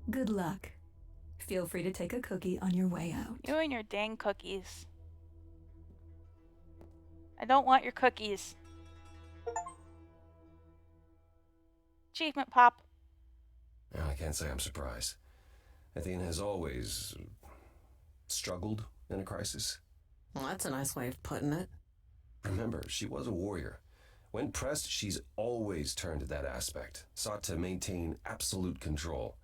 Good luck. Feel free to take a cookie on your way out. You and your dang cookies. I don't want your cookies. Achievement pop. I can't say I'm surprised. Athena has always struggled in a crisis. Well, that's a nice way of putting it. Remember, she was a warrior. When pressed, she's always turned to that aspect, sought to maintain absolute control.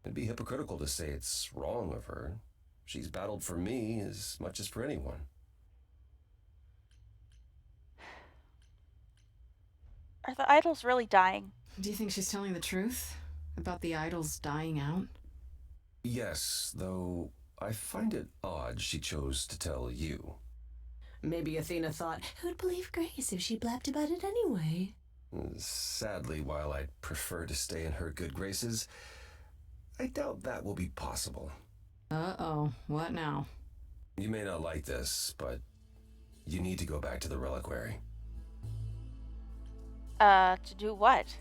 It'd be hypocritical to say it's wrong of her. She's battled for me as much as for anyone. Are the idols really dying? Do you think she's telling the truth about the idols dying out? Yes, though I find it odd she chose to tell you. Maybe Athena thought, Who'd believe Grace if she blabbed about it anyway? Sadly, while I'd prefer to stay in her good graces, I doubt that will be possible. Uh-oh, what now? You may not like this, but you need to go back to the Reliquary. To do what?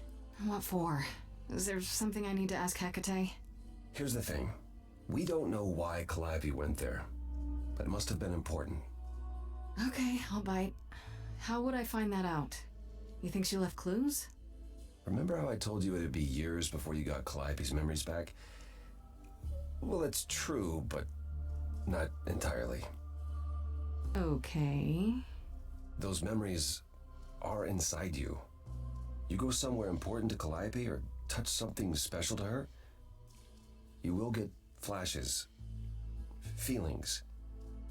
What for? Is there something I need to ask Hecate? Here's the thing. We don't know why Calliope went there, but it must have been important. Okay, I'll bite. How would I find that out? You think she left clues? Remember how I told you it'd be years before you got Calliope's memories back? Well, it's true, but not entirely. Okay. Those memories are inside you. You go somewhere important to Calliope or touch something special to her, you will get flashes, feelings.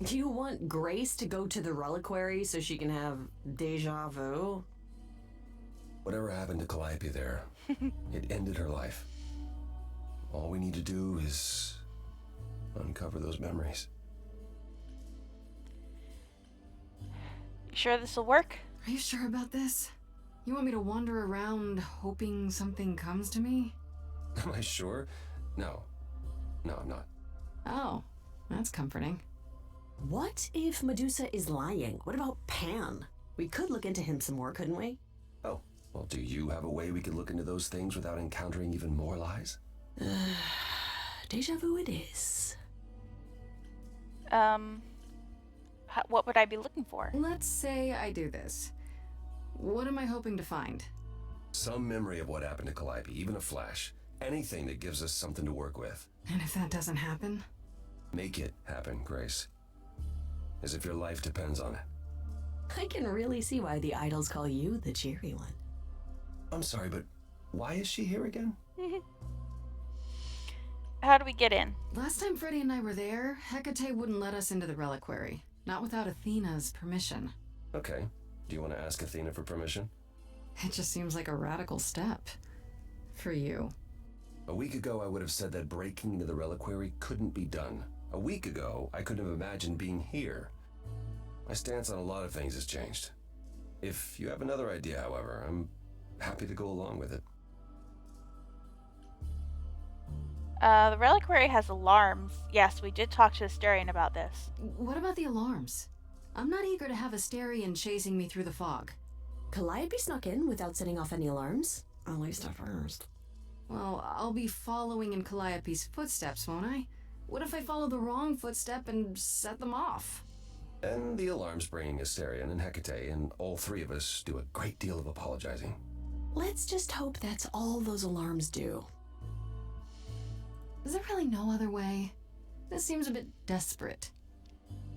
do you want Grace to go to the Reliquary so she can have deja vu? Whatever happened to Calliope there, it ended her life. All we need to do is uncover those memories. You sure this'll work? Are you sure about this? You want me to wander around hoping something comes to me? Am I sure? No, I'm not. Oh, that's comforting. What if Medusa is lying? What about Pan? We could look into him some more, couldn't we? Oh, well, do you have a way we could look into those things without encountering even more lies? Deja vu it is. What would I be looking for? Let's say I do this. What am I hoping to find? Some memory of what happened to Calliope, even a flash. Anything that gives us something to work with. And if that doesn't happen? Make it happen, Grace. As if your life depends on it. I can really see why the idols call you the cheery one. I'm sorry, but why is she here again? How do we get in? Last time Freddy and I were there, Hecate wouldn't let us into the Reliquary. Not without Athena's permission. Okay. Do you want to ask Athena for permission? It just seems like a radical step. For you. A week ago, I would have said that breaking into the Reliquary couldn't be done. A week ago, I couldn't have imagined being here. My stance on a lot of things has changed. If you have another idea, however, I'm happy to go along with it. The Reliquary has alarms. Yes, we did talk to Asterion about this. What about the alarms? I'm not eager to have Asterion chasing me through the fog. Calliope snuck in without setting off any alarms. At least at first. Well, I'll be following in Calliope's footsteps, won't I? What if I follow the wrong footstep and set them off? And the alarms bringing Asterion and Hecate, and all three of us do a great deal of apologizing. Let's just hope that's all those alarms do. Is there really no other way? This seems a bit desperate.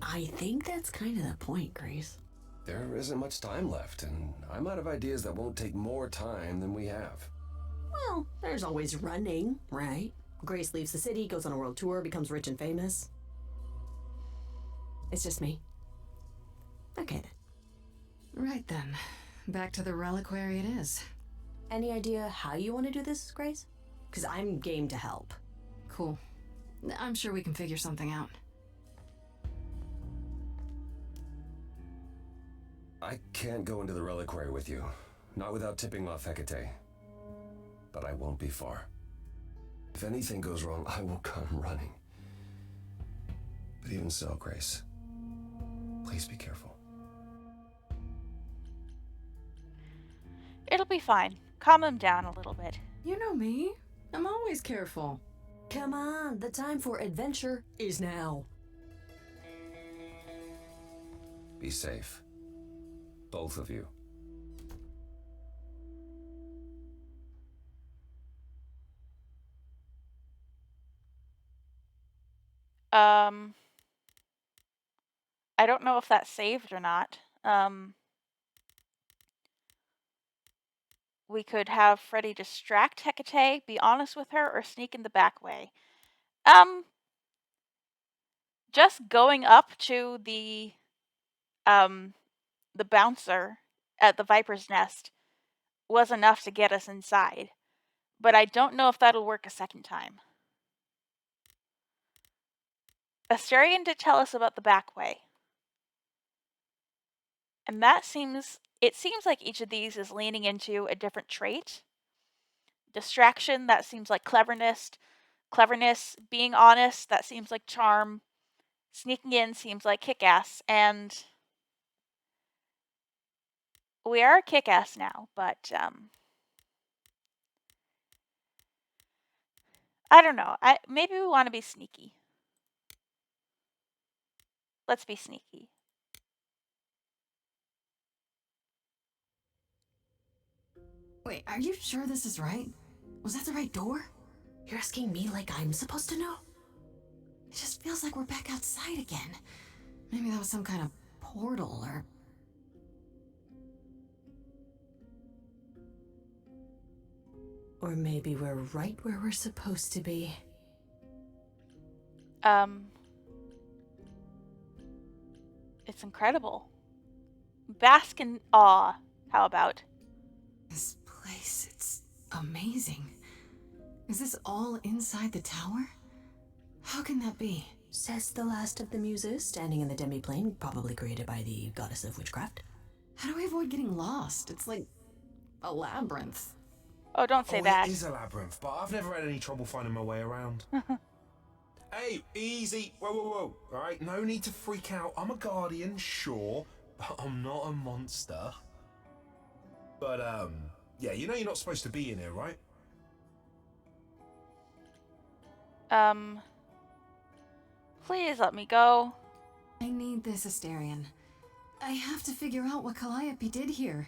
I think that's kind of the point, Grace. There isn't much time left, and I'm out of ideas that won't take more time than we have. Well, there's always running, right? Grace leaves the city, goes on a world tour, becomes rich and famous. It's just me. Okay then. Right then. Back to the Reliquary it is. Any idea how you want to do this, Grace? Because I'm game to help. Cool. I'm sure we can figure something out. I can't go into the Reliquary with you. Not without tipping off Hecate. But I won't be far. If anything goes wrong, I will come running. But even so, Grace, please be careful. It'll be fine. Calm him down a little bit. You know me. I'm always always careful. Come on, the time for adventure is now. Be safe. Both of you. I don't know if that's saved or not. We could have Freddy distract Hecate, be honest with her, or sneak in the back way. Just going up to the bouncer at the Viper's Nest was enough to get us inside. But I don't know if that'll work a second time. Asterion did tell us about the back way. And it seems like each of these is leaning into a different trait. Distraction, that seems like cleverness. Being honest, that seems like charm. Sneaking in seems like kick-ass. And we are kick-ass now, but I don't know. Maybe we want to be sneaky. Let's be sneaky. Wait, are you sure this is right? Was that the right door? You're asking me like I'm supposed to know? It just feels like we're back outside again. Maybe that was some kind of portal or... Or maybe we're right where we're supposed to be. It's incredible. Bask in awe. How about? This place, it's amazing. Is this all inside the tower? How can that be? Says the last of the muses standing in the demi-plane, probably created by the goddess of witchcraft. How do we avoid getting lost? It's like a labyrinth. Oh, don't say that. It is a labyrinth, but I've never had any trouble finding my way around. Hey, easy. Whoa. All right, no need to freak out. I'm a guardian, sure, but I'm not a monster. But, yeah, you know you're not supposed to be in here, right? Please let me go. I need this, Asterion. I have to figure out what Calliope did here.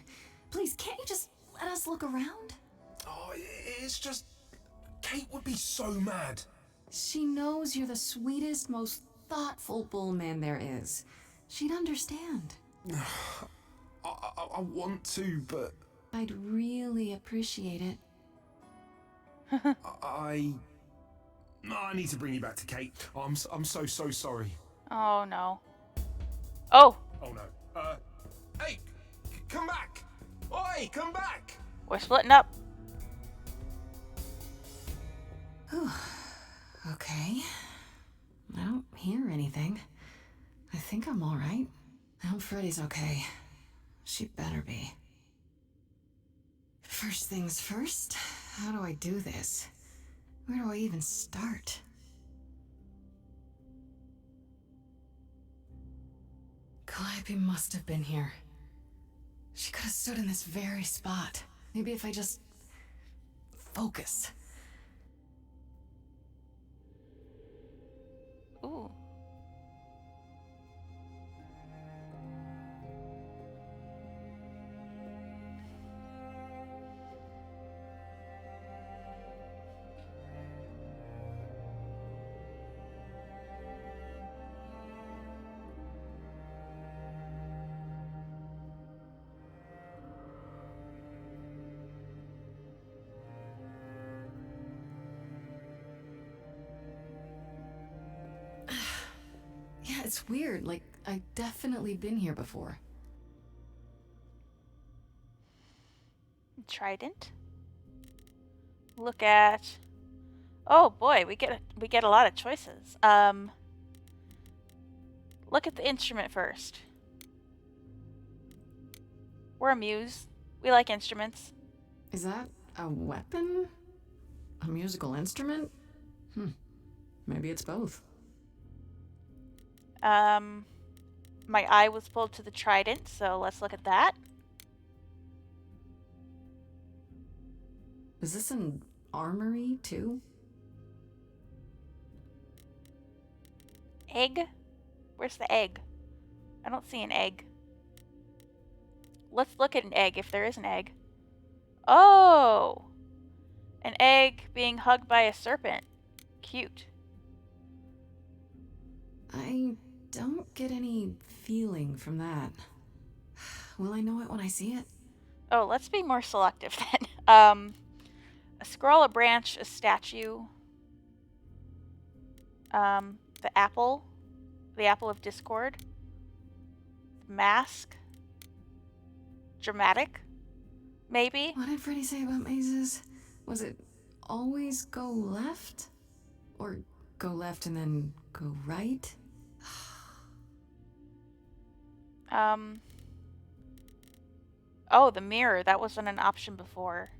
Please, can't you just let us look around? Oh, it's just... Kate would be so mad. She knows you're the sweetest, most thoughtful bullman there is. She'd understand. I want to, but... I'd really appreciate it. I need to bring you back to Kate. I'm so sorry. Oh, no. Oh! Oh, no. Hey! Come back! Oi, come back! We're splitting up. Okay. I don't hear anything. I think I'm alright. I hope Freddy's okay. She better be. First things first, how do I do this? Where do I even start? Calliope must have been here. She could have stood in this very spot. Maybe if I just... focus. Ooh. Yeah, it's weird. Like, I've definitely been here before. Trident. Look at... Oh boy, we get a lot of choices. Look at the instrument first. We're a muse. We like instruments. Is that a weapon? A musical instrument? Maybe it's both. My eye was pulled to the trident, so let's look at that. Is this an armory, too? egg? Where's the egg? I don't see an egg. Let's look at an egg if there is an egg. Oh! An egg being hugged by a serpent. Cute. I don't get any feeling from that. Will I know it when I see it? Oh, let's be more selective then. A scroll, a branch, a statue. The apple of discord. Mask. Dramatic. Maybe. What did Freddy say about mazes? Was it always go left? Or go left and then go right? Oh, the mirror. That wasn't an option before.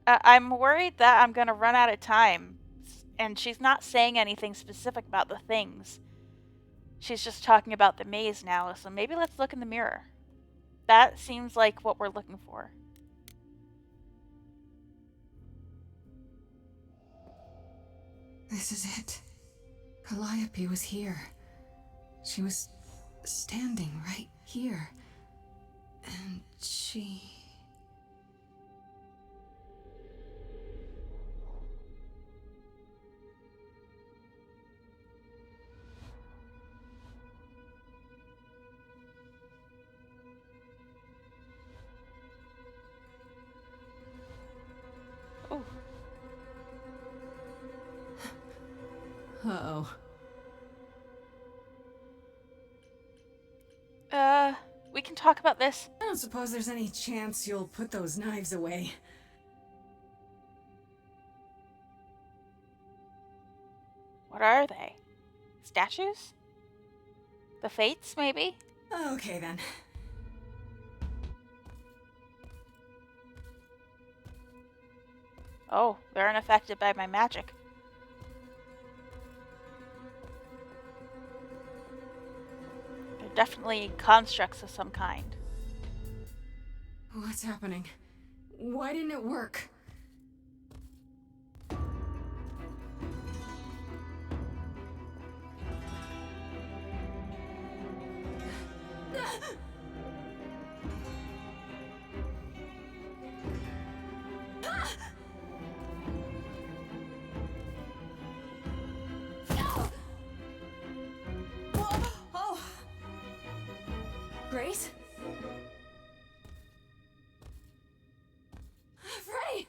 I'm worried that I'm gonna run out of time. And she's not saying anything specific about the things. She's just talking about the maze now, so maybe let's look in the mirror. That seems like what we're looking for. This is it. Calliope was here. She was standing right here. And she... Oh. Uh-oh. We can talk about this. I don't suppose there's any chance you'll put those knives away. What are they? Statues? The Fates, maybe? Okay, then. Oh, they're unaffected by my magic. They're definitely constructs of some kind. What's happening? Why didn't it work? Grace? Freddy!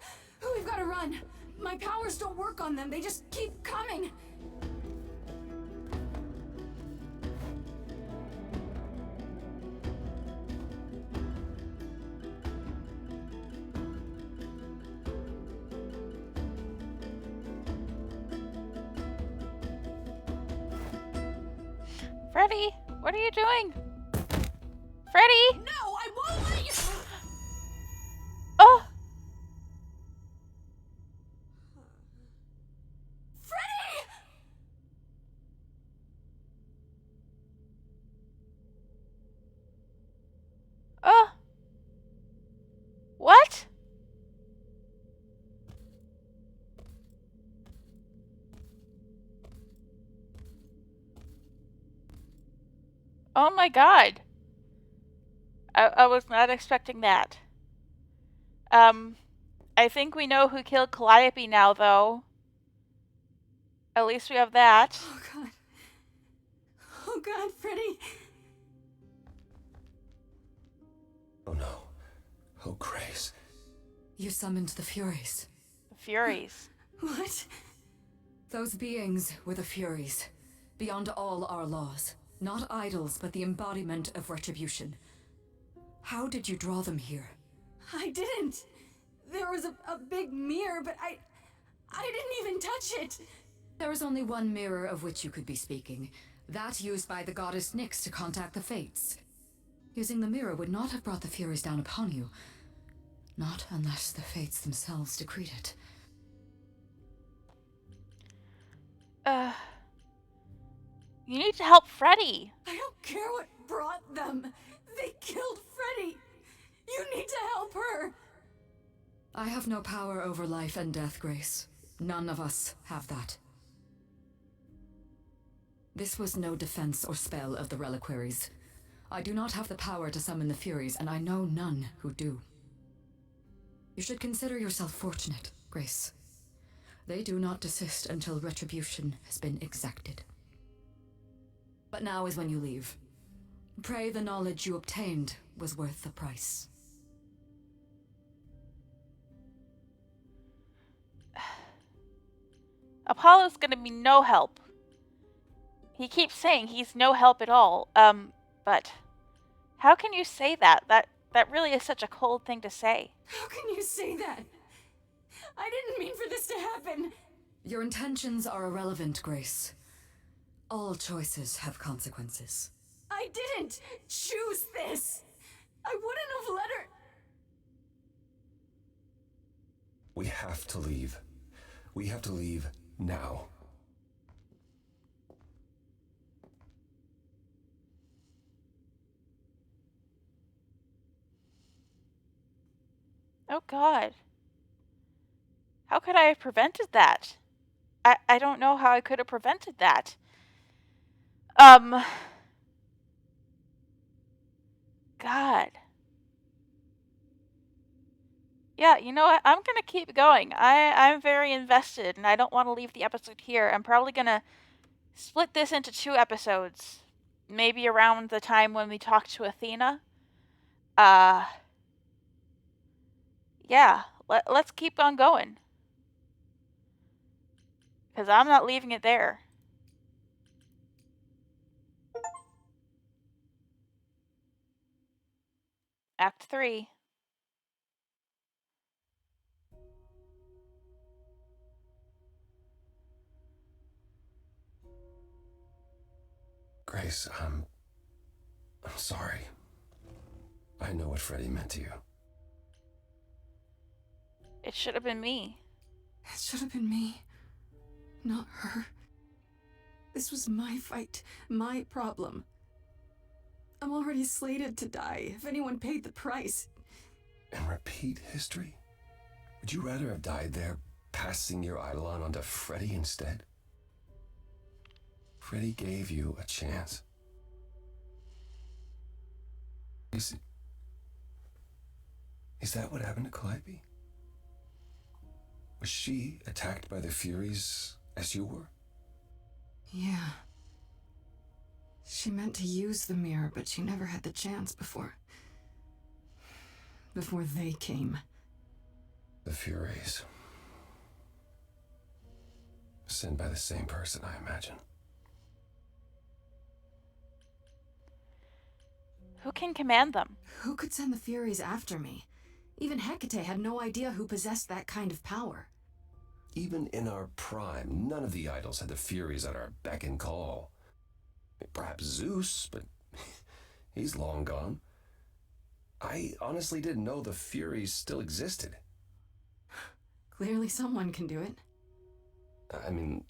We've got to run! My powers don't work on them, they just keep coming! Freddy, what are you doing? Freddy! No, I won't let you! Oh! Freddy! Oh! What? Oh my god. I was not expecting that. I think we know who killed Calliope now, though. At least we have that. Oh god. Oh god, Freddy. Oh no. Oh, Grace. You summoned the Furies. The Furies. What? Those beings were the Furies, beyond all our laws. Not idols, but the embodiment of retribution. How did you draw them here? I didn't. There was a big mirror, but I didn't even touch it. There is only one mirror of which you could be speaking. That used by the goddess Nyx to contact the Fates. Using the mirror would not have brought the Furies down upon you. Not unless the Fates themselves decreed it. You need to help Freddy. I don't care what brought them. They killed Freddy. You need to help her. I have no power over life and death, Grace. None of us have that. This was no defense or spell of the Reliquaries. I do not have the power to summon the Furies, and I know none who do. You should consider yourself fortunate, Grace. They do not desist until retribution has been exacted. But now is when you leave. Pray the knowledge you obtained was worth the price. Apollo's gonna be no help. He keeps saying he's no help at all. But how can you say that? That really is such a cold thing to say. How can you say that? I didn't mean for this to happen. Your intentions are irrelevant, Grace. All choices have consequences. I didn't choose this. I wouldn't have let her. We have to leave. We have to leave now. Oh God. How could I have prevented that? I don't know how I could have prevented that. God. Yeah, you know what? I'm gonna keep going. I'm very invested, and I don't want to leave the episode here. I'm probably gonna split this into 2 episodes. Maybe around the time when we talk to Athena. Yeah, let's keep on going. Because I'm not leaving it there. Act 3. Grace, I'm sorry. I know what Freddie meant to you. It should have been me. It should have been me, not her. This was my fight, my problem. I'm already slated to die if anyone paid the price. And repeat history? Would you rather have died there, passing your eidolon onto Freddie instead? Freddie gave you a chance. Is that what happened to Calliope? Was she attacked by the Furies as you were? Yeah. She meant to use the mirror, but she never had the chance before they came. The Furies. Sent by the same person, I imagine. Who can command them? Who could send the Furies after me? Even Hecate had no idea who possessed that kind of power. Even in our prime, none of the idols had the Furies at our beck and call. Perhaps Zeus, but he's long gone. I honestly didn't know the Furies still existed. Clearly someone can do it. I mean,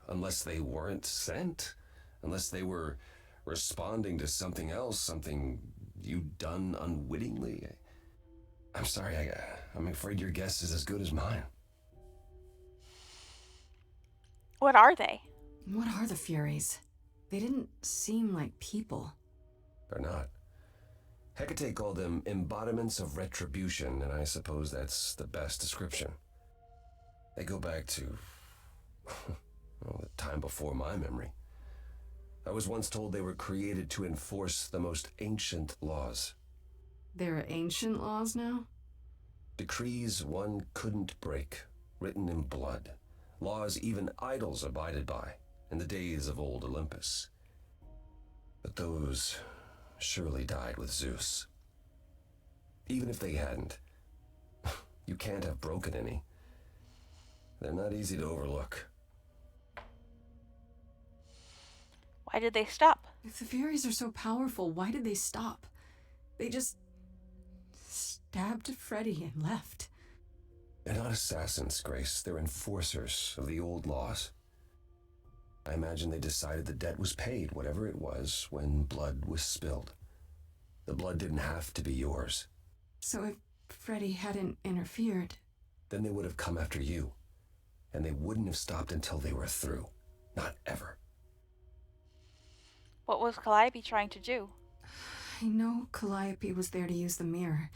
unless they weren't sent. Unless they were responding to something else, something you'd done unwittingly. I'm sorry, I'm afraid your guess is as good as mine. What are they? What are the Furies? They didn't seem like people. They're not. Hecate called them embodiments of retribution, and I suppose that's the best description. They go back to, well, the time before my memory. I was once told they were created to enforce the most ancient laws. There are ancient laws now? Decrees one couldn't break, written in blood. Laws even idols abided by in the days of old Olympus. But those surely died with Zeus. Even if they hadn't, you can't have broken any. They're not easy to overlook. Why did they stop? If the Furies are so powerful, why did they stop? They just stabbed Freddie and left. They're not assassins, Grace. They're enforcers of the old laws. I imagine they decided the debt was paid, whatever it was, when blood was spilled. The blood didn't have to be yours. So if Freddie hadn't interfered... Then they would have come after you. And they wouldn't have stopped until they were through. Not ever. What was Calliope trying to do? I know Calliope was there to use the mirror,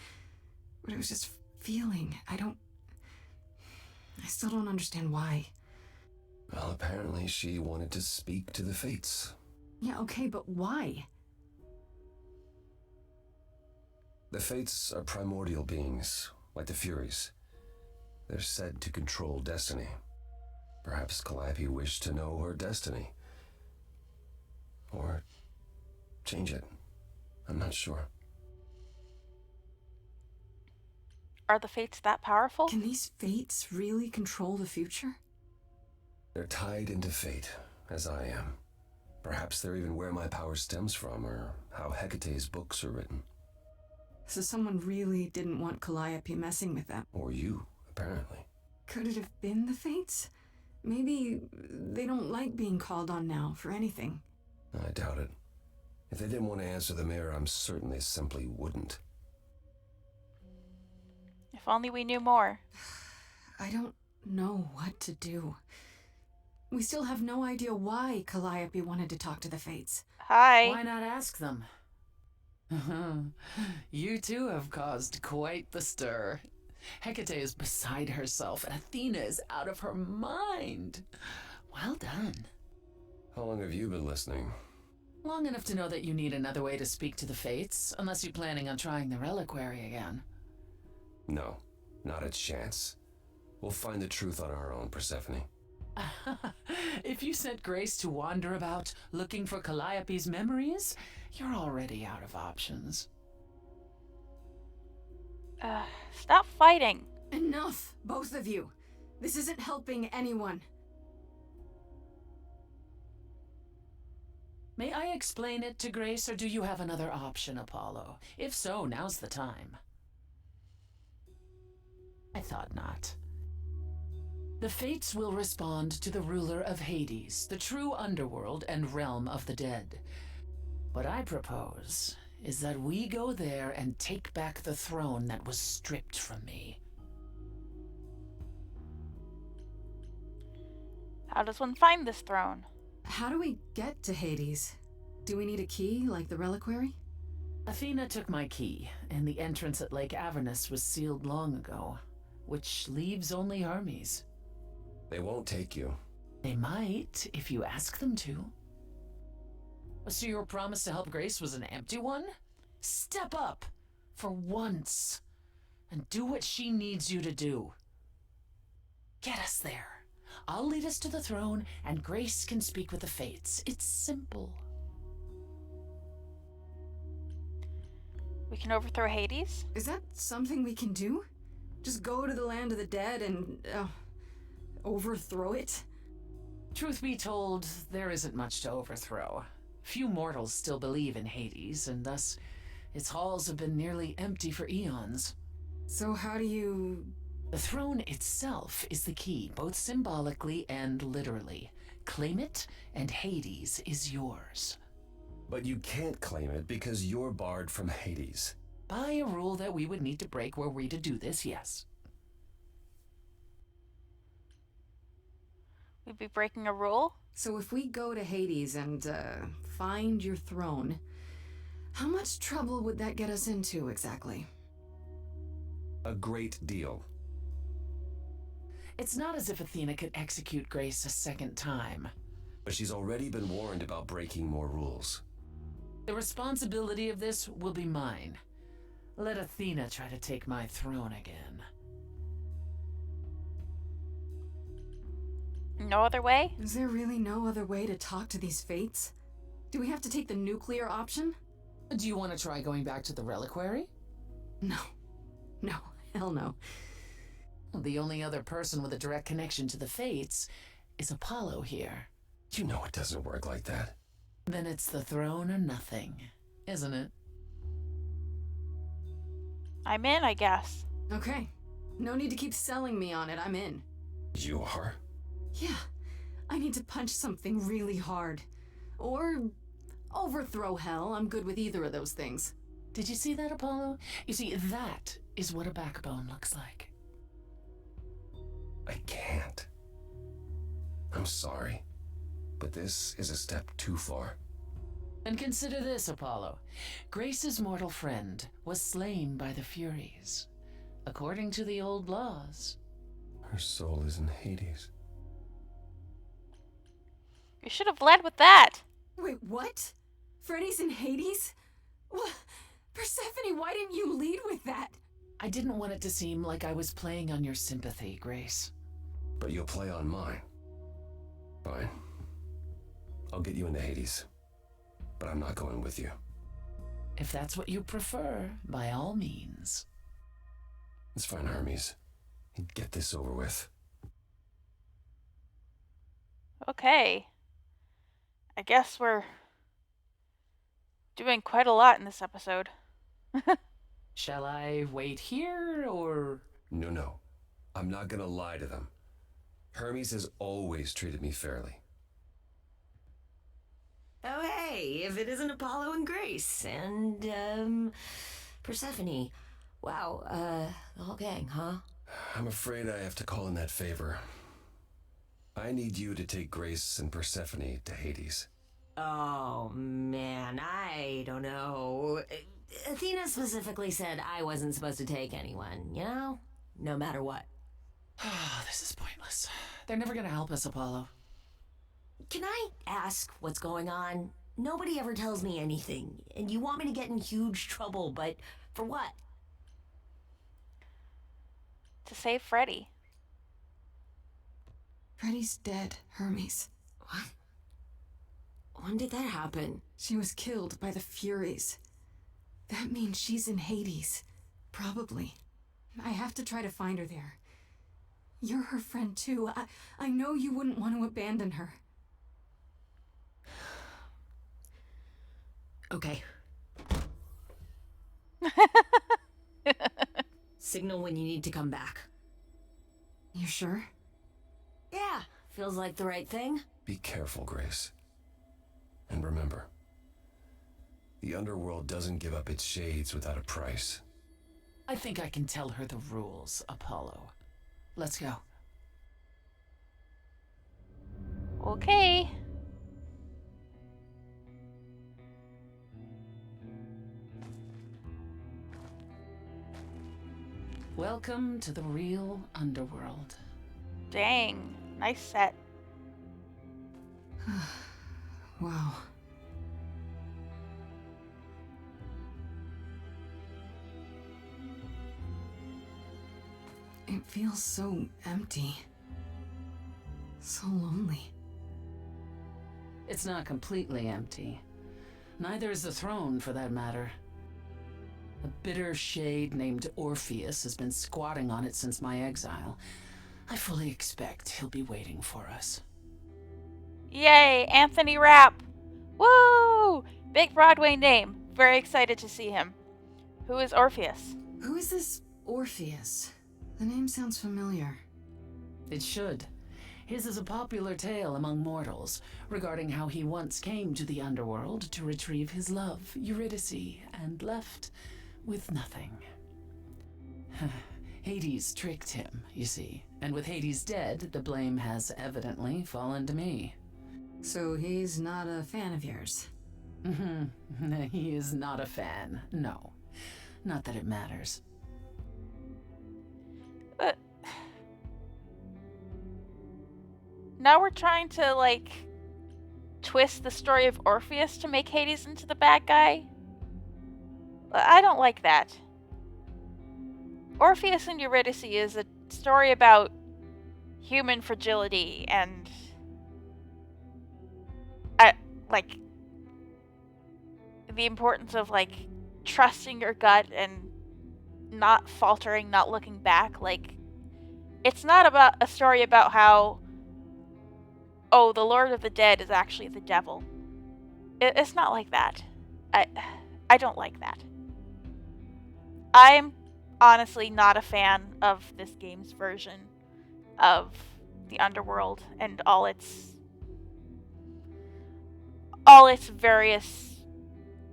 but it was just feeling. I still don't understand why. Well, apparently she wanted to speak to the Fates. Yeah, okay, but why? The Fates are primordial beings, like the Furies. They're said to control destiny. Perhaps Calliope wished to know her destiny. Or change it. I'm not sure. Are the fates that powerful? Can these fates really control the future? They're tied into fate, as I am. Perhaps they're even where my power stems from, or how Hecate's books are written. So someone really didn't want Calliope messing with them. Or you, apparently. Could it have been the fates? Maybe they don't like being called on now for anything. I doubt it. If they didn't want to answer the mirror, I'm certain they simply wouldn't. If only we knew more. I don't know what to do. We still have no idea why Calliope wanted to talk to the fates. Hi. Why not ask them? You too have caused quite the stir. Hecate is beside herself, and Athena is out of her mind. Well done. How long have you been listening? Long enough to know that you need another way to speak to the fates, unless you're planning on trying the Reliquary again. No, not a chance. We'll find the truth on our own, Persephone. If you sent Grace to wander about looking for Calliope's memories, you're already out of options. Stop fighting. Enough, both of you. This isn't helping anyone. May I explain it to Grace, or do you have another option, Apollo? If so, now's the time. I thought not. The Fates will respond to the ruler of Hades, the true underworld and realm of the dead. What I propose is that we go there and take back the throne that was stripped from me. How does one find this throne? How do we get to Hades? Do we need a key, like the Reliquary? Athena took my key, and the entrance at Lake Avernus was sealed long ago, which leaves only Hermes. They won't take you. They might, if you ask them to. So your promise to help Grace was an empty one? Step up, for once, and do what she needs you to do. Get us there. I'll lead us to the throne, and Grace can speak with the Fates. It's simple. We can overthrow Hades? Is that something we can do? Just go to the land of the dead and, overthrow it? Truth be told, there isn't much to overthrow. Few mortals still believe in Hades, and thus its halls have been nearly empty for eons. So how do you... The throne itself is the key, both symbolically and literally. Claim it, and Hades is yours. But you can't claim it because you're barred from Hades. By a rule that we would need to break were we to do this, yes. We'd be breaking a rule? So if we go to Hades and, find your throne, how much trouble would that get us into, exactly? A great deal. It's not as if Athena could execute Grace a second time. But she's already been warned about breaking more rules. The responsibility of this will be mine. Let Athena try to take my throne again. No other way? Is there really no other way to talk to these fates? Do we have to take the nuclear option? Do you want to try going back to the Reliquary? No. No. Hell no. The only other person with a direct connection to the Fates is Apollo here. You know it doesn't work like that. Then it's the throne or nothing, isn't it? I'm in, I guess. Okay. No need to keep selling me on it. I'm in. You are? Yeah. I need to punch something really hard. Or overthrow hell. I'm good with either of those things. Did you see that, Apollo? You see, that is what a backbone looks like. I can't. I'm sorry, but this is a step too far. And consider this, Apollo. Grace's mortal friend was slain by the Furies. According to the old laws. Her soul is in Hades. You should have led with that. Wait, what? Freddy's in Hades? Well, Persephone, why didn't you lead with that? I didn't want it to seem like I was playing on your sympathy, Grace. But you'll play on mine. Fine. I'll get you into Hades. But I'm not going with you. If that's what you prefer, by all means. It's fine, Hermes. Get this over with. Okay. I guess we're doing quite a lot in this episode. Shall I wait here, or...? No. I'm not gonna lie to them. Hermes has always treated me fairly. Oh, hey, if it isn't Apollo and Grace and, Persephone. Wow, the whole gang, huh? I'm afraid I have to call in that favor. I need you to take Grace and Persephone to Hades. Oh, man, I don't know. Athena specifically said I wasn't supposed to take anyone, you know? No matter what. This is pointless. They're never gonna help us, Apollo. Can I ask what's going on? Nobody ever tells me anything, and you want me to get in huge trouble, but for what? To save Freddy. Freddy's dead, Hermes. What? When did that happen? She was killed by the Furies. That means she's in Hades. Probably. I have to try to find her there. You're her friend too. I know you wouldn't want to abandon her. Okay. Signal when you need to come back. You sure? Yeah, feels like the right thing. Be careful, Grace. And remember, the Underworld doesn't give up its shades without a price. I think I can tell her the rules, Apollo. Let's go. Okay. Welcome to the real Underworld. Dang. Nice set. Wow. It feels so empty. So lonely. It's not completely empty. Neither is the throne, for that matter. A bitter shade named Orpheus has been squatting on it since my exile. I fully expect he'll be waiting for us. Yay, Anthony Rapp! Woo! Big Broadway name. Very excited to see him. Who is Orpheus? Who is this Orpheus? The name sounds familiar. It should. His is a popular tale among mortals regarding how he once came to the Underworld to retrieve his love, Eurydice, and left with nothing. Hades tricked him, you see, and with Hades dead, the blame has evidently fallen to me. So he's not a fan of yours? He is not a fan, no. Not that it matters. But now we're trying to, like, twist the story of Orpheus to make Hades into the bad guy? I don't like that. Orpheus and Eurydice is a story about human fragility and the importance of, like, trusting your gut and not faltering, not looking back. Like, it's not about a story about how, oh, the Lord of the Dead is actually the devil. It's not like that. I don't like that. I'm honestly not a fan of this game's version of the Underworld and all its various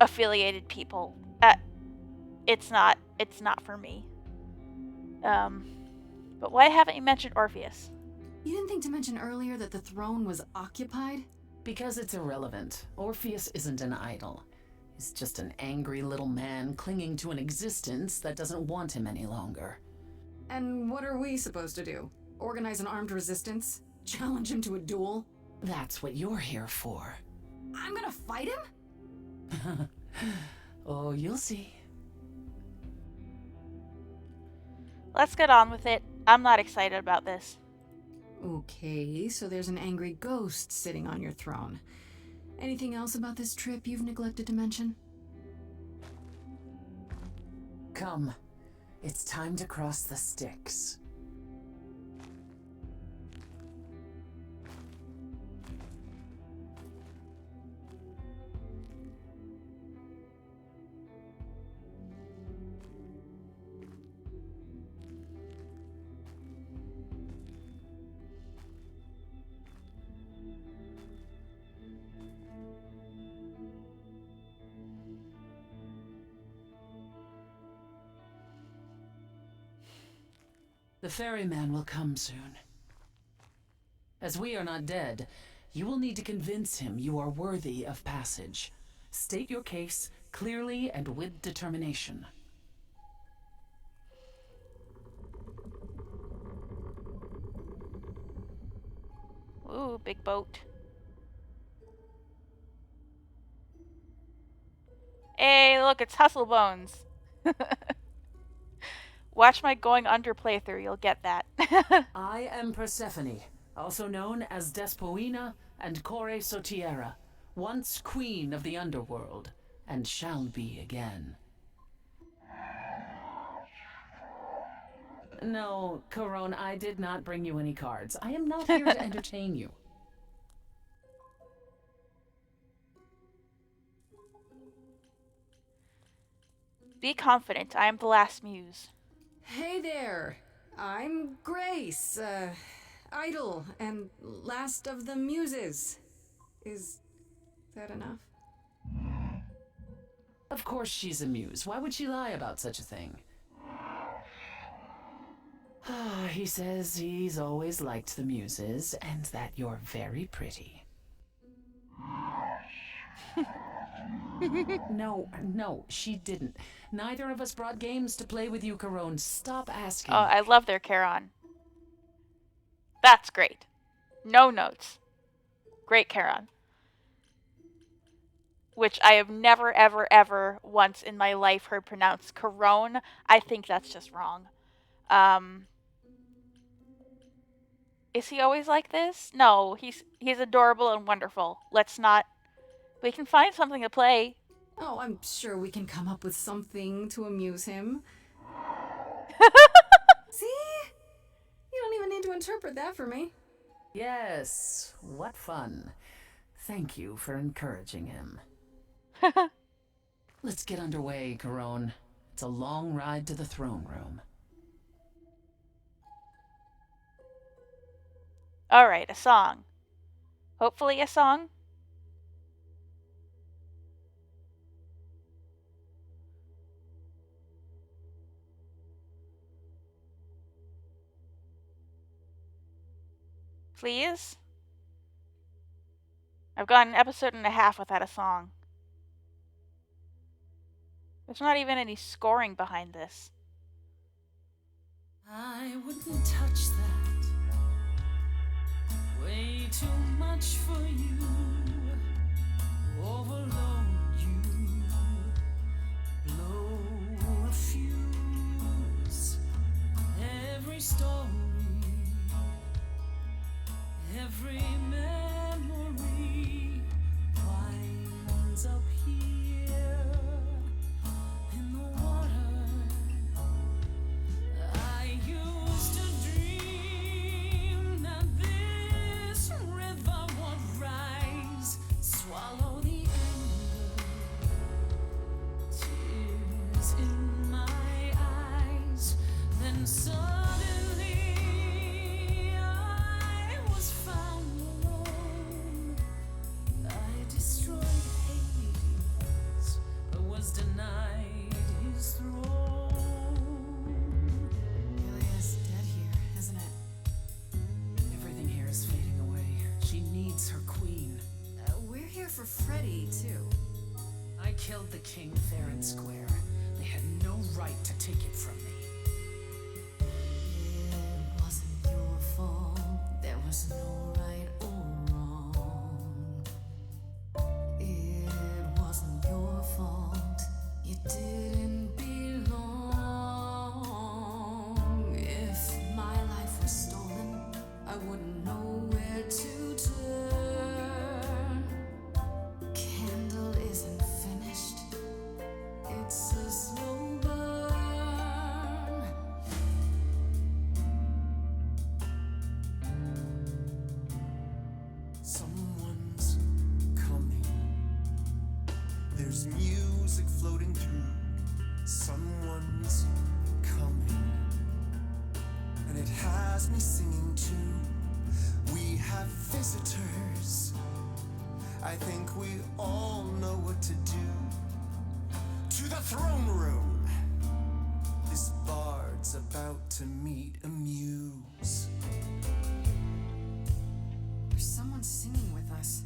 affiliated people. It's not for me. But why haven't you mentioned Orpheus? You didn't think to mention earlier that the throne was occupied? Because it's irrelevant. Orpheus isn't an idol. He's just an angry little man clinging to an existence that doesn't want him any longer. And what are we supposed to do? Organize an armed resistance? Challenge him to a duel? That's what you're here for. I'm gonna fight him? Oh, you'll see. Let's get on with it. I'm not excited about this. Okay, so there's an angry ghost sitting on your throne. Anything else about this trip you've neglected to mention? Come. It's time to cross the Styx. The ferryman will come soon. As we are not dead, you will need to convince him you are worthy of passage. State your case clearly and with determination. Ooh, big boat. Hey, look, it's Hustlebones. Watch my going under playthrough, you'll get that. I am Persephone, also known as Despoina and Core Sotiera, once queen of the Underworld, and shall be again. No, Corone, I did not bring you any cards. I am not here to entertain you. Be confident, I am the last muse. Hey there! I'm Grace, idol and last of the muses. Is that enough? Of course she's a muse. Why would she lie about such a thing? He says he's always liked the muses and that you're very pretty. No, she didn't. Neither of us brought games to play with you, Corone. Stop asking. Oh, I love their Charon. That's great. No notes. Great Charon. Which I have never, ever, ever once in my life heard pronounced Corone. I think that's just wrong. Is he always like this? No, he's adorable and wonderful. Let's not... We can find something to play. Oh, I'm sure we can come up with something to amuse him. See? You don't even need to interpret that for me. Yes, what fun. Thank you for encouraging him. Let's get underway, Corone. It's a long ride to the throne room. Alright, a song. Hopefully a song. Please? I've gone an episode and a half without a song. There's not even any scoring behind this. I wouldn't touch that. Way too much for you. Overload you. Blow a fuse. Every story. Every memory winds up here in the water. I used to dream that this river would rise, swallow the anger, tears in my eyes, then suddenly I was found alone. I destroyed Hades, but was denied his throne. Ilia's dead here, isn't it? Everything here is fading away. She needs her queen. here for Freddy, too. I killed the king fair and square. They had no right to take it from me. It wasn't your fault. There was no right or wrong. It wasn't your fault. You didn't belong. If my life was stolen, I wouldn't know where to turn. Candle isn't finished. It's a slow burn. Someone's coming. There's music floating through. Someone's coming. And it has me singing too. We have visitors. I think we all know what to do. To the throne room. This bard's about to meet a muse. There's someone singing with us.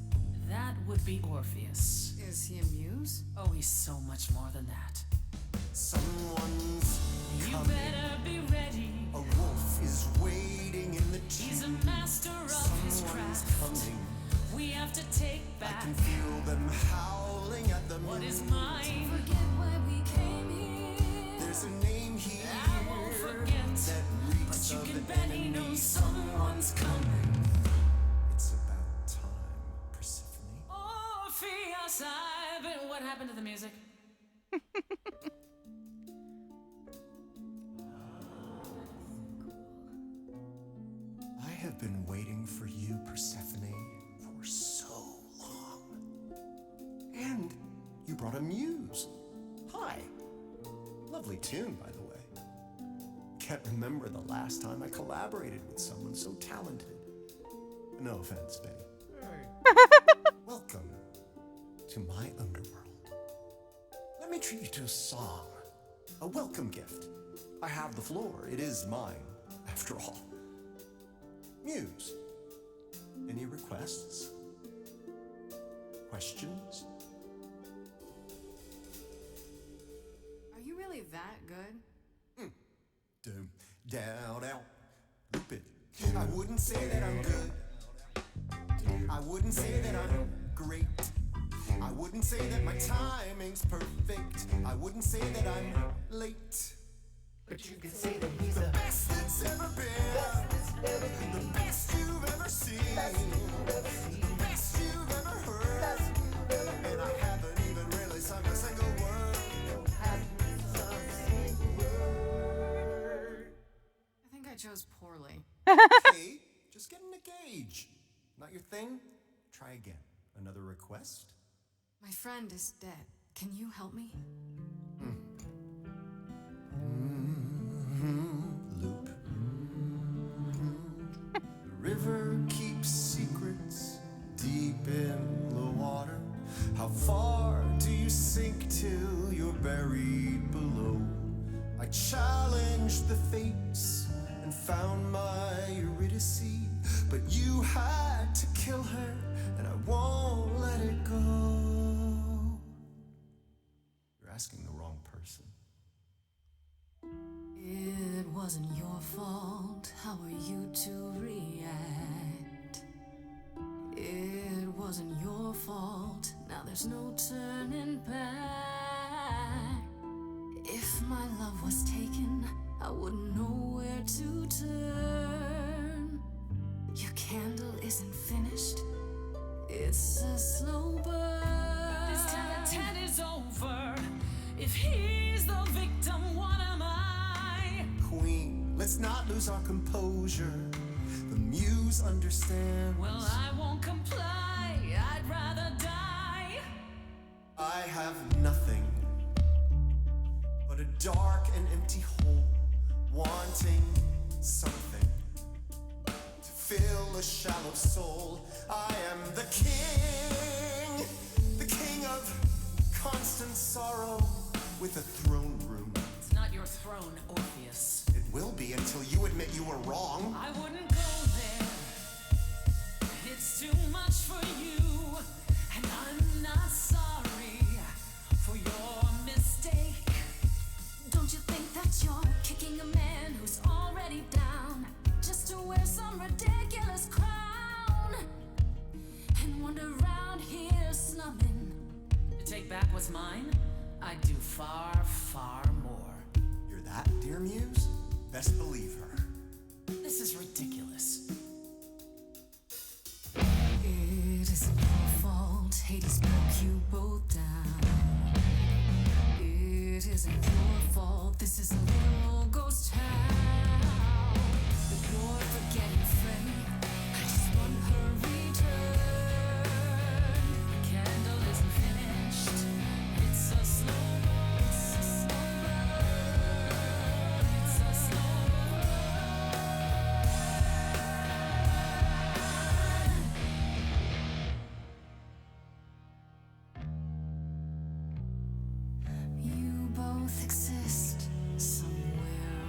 That would be Orpheus. Is he a muse? Oh, he's so much more than that. Someone's You coming. better be ready. A wolf is waiting in the He's a tomb. master of his Someone's craft. coming. We have to take I back can feel them howling at the moon. what is mine. Forget why we came here. There's a name here I won't forget, that reeks but you of can an bet he enemy. knows someone's coming. It's about time, Persephone. Orpheus, I've been. What happened to the music? I have been waiting for you, Persephone, for so long. And you brought a muse. Hi. Lovely tune, by the way. Can't remember the last time I collaborated with someone so talented. No offense, Benny. Welcome to my underworld. Let me treat you to a song. A welcome gift. I have the floor. It is mine, after all. Muse. Any requests? Questions? Are you really that good? Doom, down, out, loop it. I wouldn't say that I'm good. I wouldn't say that I'm great. I wouldn't say that my timing's perfect. I wouldn't say that I'm late. But you can say that he's the best that's ever been. The best you've ever seen. The best you've ever heard. And I haven't even really sung a single word. I think I chose poorly. Hey, just getting a gauge. Not your thing? Try again. Another request? My friend is dead. Can you help me? Loop. The river keeps secrets deep in the water. How far do you sink till you're buried below? I challenged the fates and found my Eurydice, but you had to kill her, and I won't let it go. You're asking the wrong person. It wasn't your fault. How are you to react? It wasn't your fault. Now there's no turning back. If my love was taken, I wouldn't know where to turn. Your candle isn't finished. It's a slow burn. This tete-a-tete is over. If he's the victim, what am I? Queen, let's not lose our composure. The muse understands. Well, I won't comply. I'd rather die. I have nothing but a dark and empty hole, wanting something to fill a shallow soul. I am the king of constant sorrow with a throne room. It's not your throne, Orpheus. It will be until you admit you were wrong. I wouldn't go there. It's too much for you, and I to wear some ridiculous crown and wander around here slumming. To take back what's mine, I'd do far, far more. You're that, dear Muse? Best believe her. This is ridiculous. It isn't your fault Hades broke you both down. It isn't your fault, this is a little ghost town. But you're forgetting Frey, I just want her return. The candle isn't finished, it's a slow burn, it's a slow burn, it's a slow burn. You both exist somewhere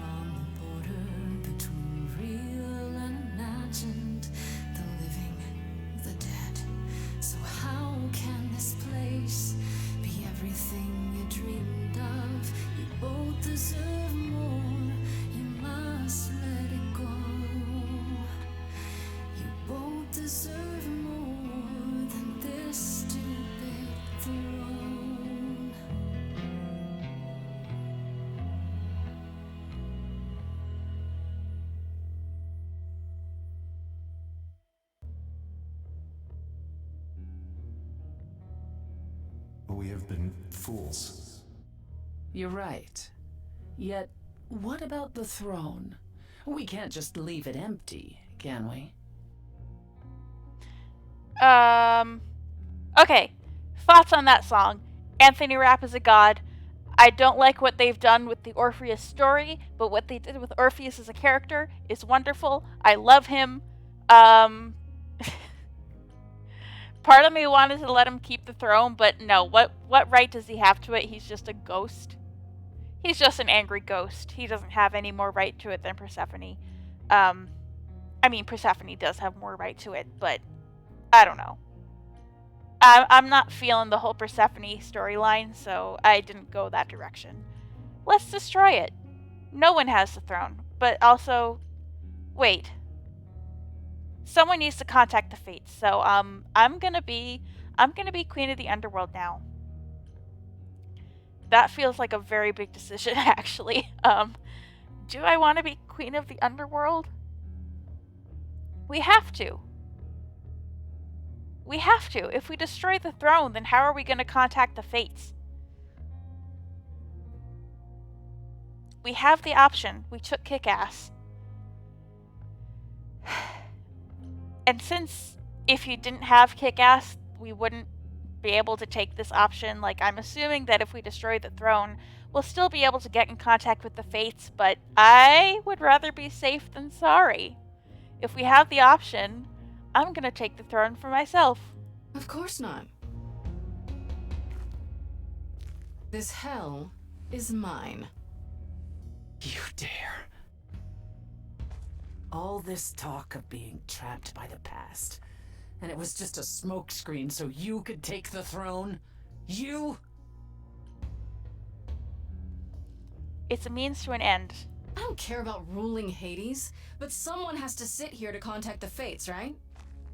on the border between real and imagined, the living, the dead. So how can this place be everything you dreamed of? You both deserve more, you must let it go. You both deserve more than this stupid throne. We have been fools. You're right. Yet, what about the throne? We can't just leave it empty, can we? Okay. Thoughts on that song. Anthony Rapp is a god. I don't like what they've done with the Orpheus story, but what they did with Orpheus as a character is wonderful. I love him. Part of me wanted to let him keep the throne, but no, what right does he have to it? He's just a ghost. He's just an angry ghost. He doesn't have any more right to it than Persephone. I mean, Persephone does have more right to it, but I don't know. I'm not feeling the whole Persephone storyline, so I didn't go that direction. Let's destroy it. No one has the throne, but also, wait. Someone needs to contact the Fates, so I'm gonna be Queen of the Underworld now. That feels like a very big decision, actually. Do I want to be Queen of the Underworld? We have to. We have to. If we destroy the throne, then how are we going to contact the Fates? We have the option. We took Kick-Ass. And since if you didn't have Kick-Ass, we wouldn't be able to take this option, like, I'm assuming that if we destroy the throne, we'll still be able to get in contact with the Fates, but I would rather be safe than sorry. If we have the option, I'm gonna take the throne for myself. Of course not. This hell is mine. You dare. All this talk of being trapped by the past, and it was just a smokescreen so you could take the throne? You? It's a means to an end. I don't care about ruling Hades, but someone has to sit here to contact the Fates, right?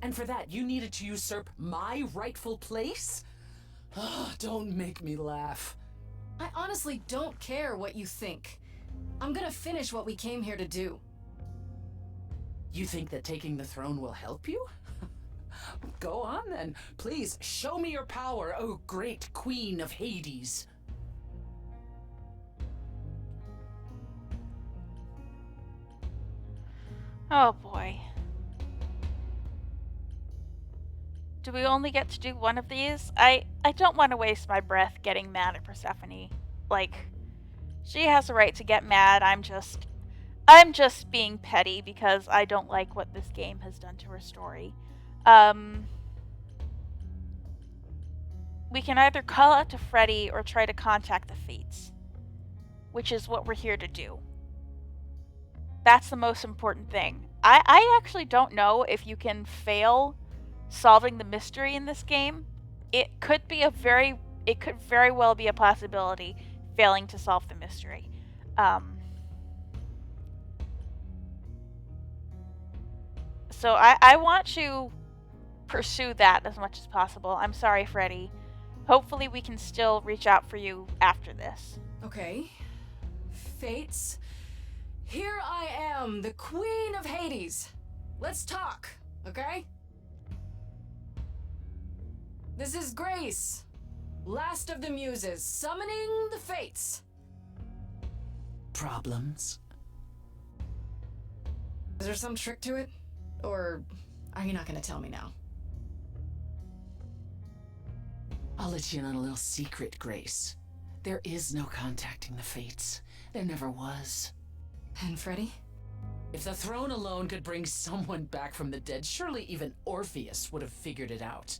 And for that, you needed to usurp my rightful place? Oh, don't make me laugh. I honestly don't care what you think. I'm gonna finish what we came here to do. You think that taking the throne will help you? Go on then. Please, show me your power, oh great queen of Hades. Oh boy. Do we only get to do one of these? I don't want to waste my breath getting mad at Persephone. Like, she has a right to get mad. I'm just being petty because I don't like what this game has done to her story. We can either call out to Freddy or try to contact the Fates, which is what we're here to do. That's the most important thing. I actually don't know if you can fail solving the mystery in this game. It could very well be a possibility, failing to solve the So I want to pursue that as much as possible. I'm sorry, Freddy. Hopefully we can still reach out for you after this. Okay. Fates. Here I am, the Queen of Hades. Let's talk, okay? This is Grace, last of the Muses, summoning the Fates. Problems? Is there some trick to it? Or are you not gonna tell me now? I'll let you in on a little secret, Grace. There is no contacting the Fates. There never was. And Freddy? If the throne alone could bring someone back from the dead, surely even Orpheus would have figured it out.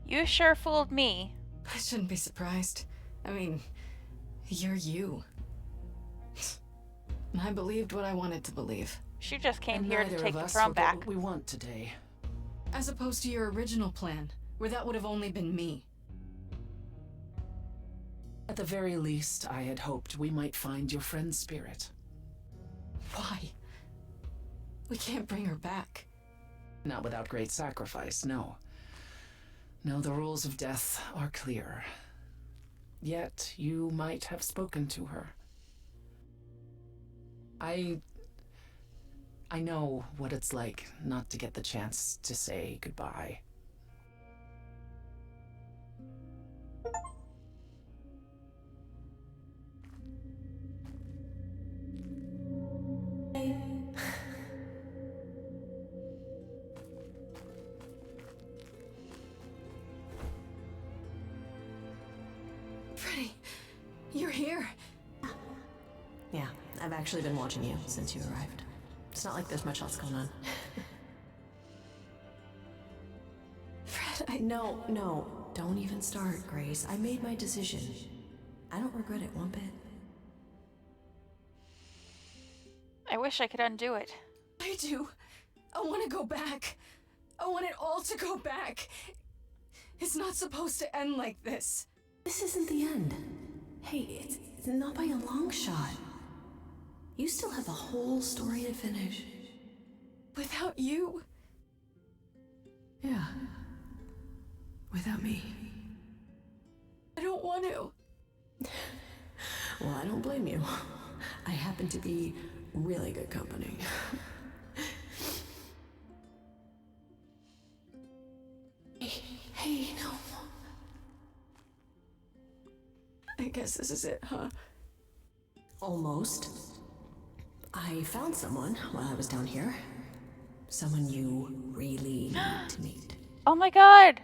You sure fooled me. I shouldn't be surprised. I mean, you're you. And I believed what I wanted to believe. She just came And here to neither take of the us throne will get back. what we want today. As opposed to your original plan, where that would have only been me. At the very least, I had hoped we might find your friend's spirit. Why? We can't bring her back. Not without great sacrifice, no. No, the rules of death are clear. Yet, you might have spoken to her. I know what it's like not to get the chance to say goodbye. Freddy, you're here. Yeah, I've actually been watching you since you arrived. It's not like there's much else going on. Fred, No, don't even start, Grace. I made my decision. I don't regret it one bit. I wish I could undo it. I do. I want to go back. I want it all to go back. It's not supposed to end like this. This isn't the end. Hey, it's not by a long shot. You still have a whole story to finish. Without you? Yeah. Without me. I don't want to. Well, I don't blame you. I happen to be really good company. Hey, no. I guess this is it, huh? Almost. I found someone while I was down here. Someone you really need to meet. Oh my god!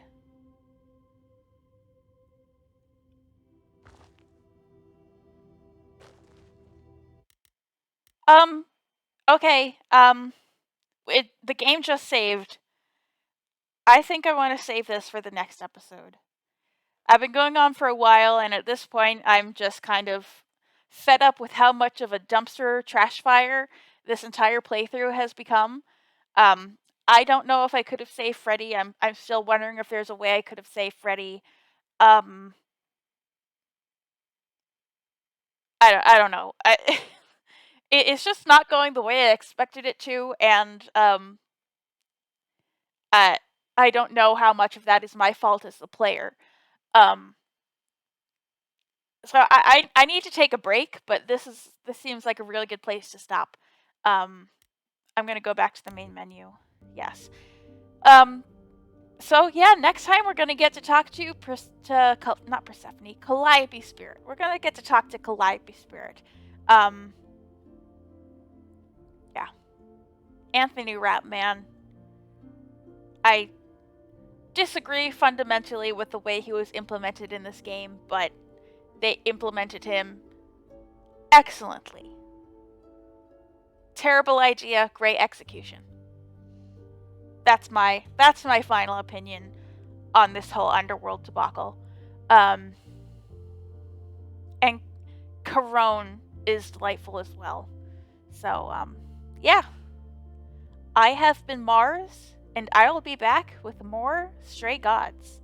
Okay, the game just saved. I think I want to save this for the next episode. I've been going on for a while, and at this point, I'm just kind of fed up with how much of a dumpster trash fire this entire playthrough has become. I don't know if I could have saved Freddy. I'm still wondering if there's a way I could have saved Freddy. I don't know. It's just not going the way I expected it to, and I don't know how much of that is my fault as the player. So I need to take a break, but this seems like a really good place to stop. I'm gonna go back to the main menu. Yes. So yeah, next time we're gonna get to talk to not Persephone, Calliope Spirit. We're gonna get to talk to Calliope Spirit. Yeah. Anthony Rapp, man. I disagree fundamentally with the way he was implemented in this game, but they implemented him excellently. Terrible idea, great execution. That's my final opinion on this whole Underworld debacle. And Corone is delightful as well. So, yeah. I have been Mars, and I will be back with more Stray Gods.